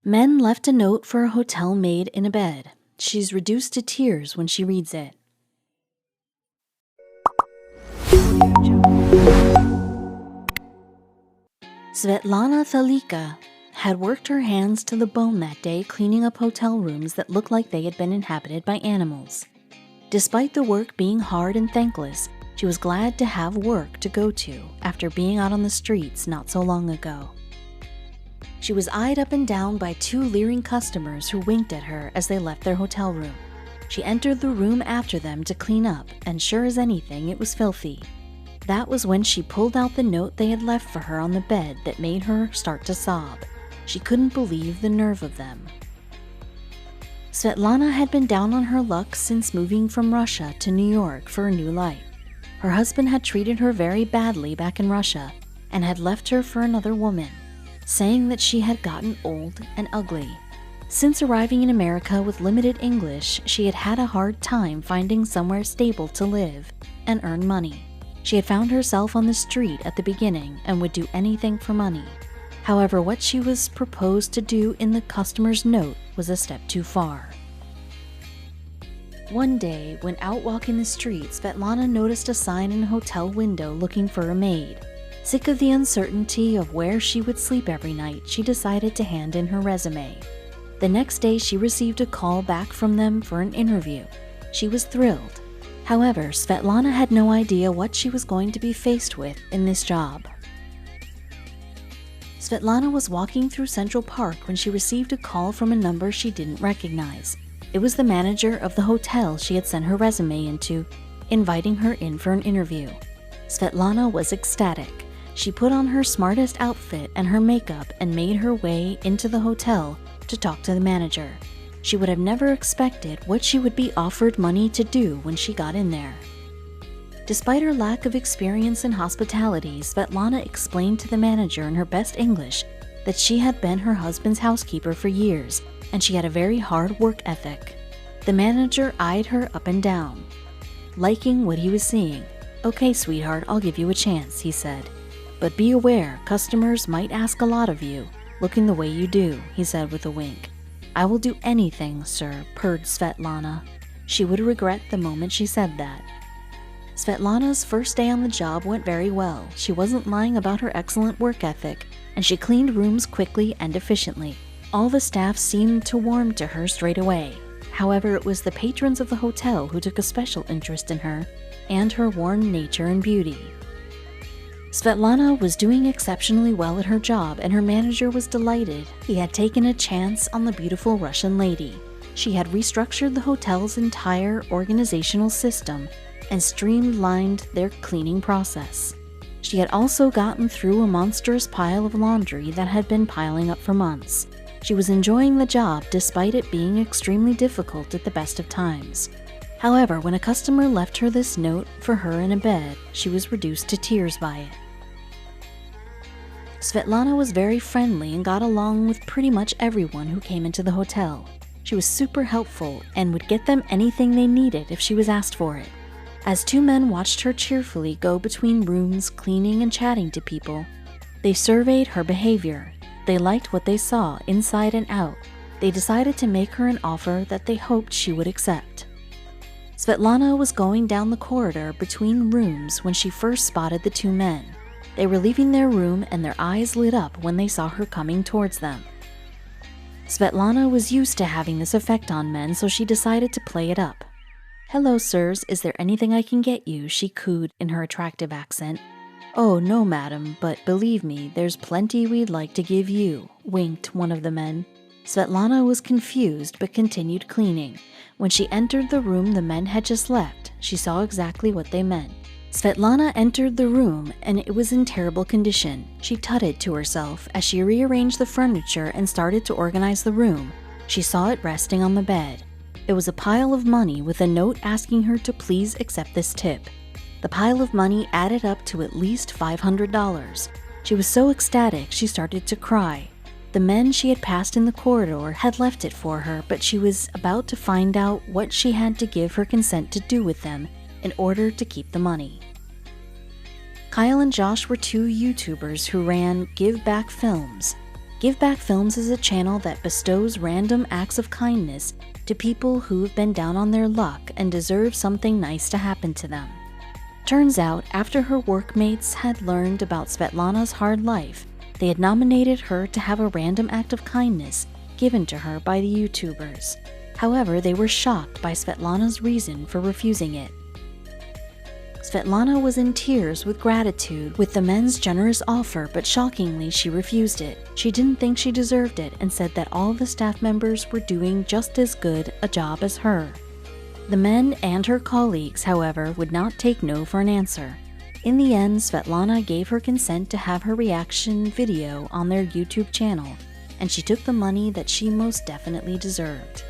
Men left a note for a hotel maid in a bed. She's reduced to tears when she reads it. Svetlana Thalika had worked her hands to the bone that day cleaning up hotel rooms that looked like they had been inhabited by animals. Despite the work being hard and thankless, she was glad to have work to go to after being out on the streets not so long ago. She was eyed up and down by two leering customers who winked at her as they left their hotel room. She entered the room after them to clean up, and sure as anything, it was filthy. That was when she pulled out the note they had left for her on the bed that made her start to sob. She couldn't believe the nerve of them. Svetlana had been down on her luck since moving from Russia to New York for a new life. Her husband had treated her very badly back in Russia and had left her for another woman, saying that she had gotten old and ugly. Since arriving in America with limited English, she had had a hard time finding somewhere stable to live and earn money. She had found herself on the street at the beginning and would do anything for money. However, what she was proposed to do in the customer's note was a step too far. One day, when out walking the streets, Svetlana noticed a sign in a hotel window looking for a maid. Sick of the uncertainty of where she would sleep every night, she decided to hand in her resume. The next day, she received a call back from them for an interview. She was thrilled. However, Svetlana had no idea what she was going to be faced with in this job. Svetlana was walking through Central Park when she received a call from a number she didn't recognize. It was the manager of the hotel she had sent her resume into, inviting her in for an interview. Svetlana was ecstatic. She put on her smartest outfit and her makeup and made her way into the hotel to talk to the manager. She would have never expected what she would be offered money to do when she got in there. Despite her lack of experience in hospitality, Svetlana explained to the manager in her best English that she had been her husband's housekeeper for years and she had a very hard work ethic. The manager eyed her up and down, liking what he was seeing. "Okay, sweetheart, I'll give you a chance," he said. "But be aware, customers might ask a lot of you, looking the way you do," he said with a wink. "I will do anything, sir," purred Svetlana. She would regret the moment she said that. Svetlana's first day on the job went very well. She wasn't lying about her excellent work ethic, and she cleaned rooms quickly and efficiently. All the staff seemed to warm to her straight away. However, it was the patrons of the hotel who took a special interest in her and her warm nature and beauty. Svetlana was doing exceptionally well at her job, and her manager was delighted. He had taken a chance on the beautiful Russian lady. She had restructured the hotel's entire organizational system and streamlined their cleaning process. She had also gotten through a monstrous pile of laundry that had been piling up for months. She was enjoying the job despite it being extremely difficult at the best of times. However, when a customer left her this note for her in a bed, she was reduced to tears by it. Svetlana was very friendly and got along with pretty much everyone who came into the hotel. She was super helpful and would get them anything they needed if she was asked for it. As two men watched her cheerfully go between rooms, cleaning and chatting to people, they surveyed her behavior. They liked what they saw inside and out. They decided to make her an offer that they hoped she would accept. Svetlana was going down the corridor between rooms when she first spotted the two men. They were leaving their room and their eyes lit up when they saw her coming towards them. Svetlana was used to having this effect on men, so she decided to play it up. "Hello, sirs, is there anything I can get you?" she cooed in her attractive accent. "Oh, no, madam, but believe me, there's plenty we'd like to give you," winked one of the men. Svetlana was confused but continued cleaning. When she entered the room the men had just left, she saw exactly what they meant. Svetlana entered the room and it was in terrible condition. She tutted to herself as she rearranged the furniture and started to organize the room. She saw it resting on the bed. It was a pile of money with a note asking her to please accept this tip. The pile of money added up to at least $500. She was so ecstatic she started to cry. The men she had passed in the corridor had left it for her, but she was about to find out what she had to give her consent to do with them in order to keep the money. Kyle and Josh were two YouTubers who ran Give Back Films. Give Back Films is a channel that bestows random acts of kindness to people who've been down on their luck and deserve something nice to happen to them. Turns out, after her workmates had learned about Svetlana's hard life, they had nominated her to have a random act of kindness given to her by the YouTubers. However, they were shocked by Svetlana's reason for refusing it. Svetlana was in tears with gratitude with the men's generous offer, but shockingly, she refused it. She didn't think she deserved it and said that all the staff members were doing just as good a job as her. The men and her colleagues, however, would not take no for an answer. In the end, Svetlana gave her consent to have her reaction video on their YouTube channel, and she took the money that she most definitely deserved.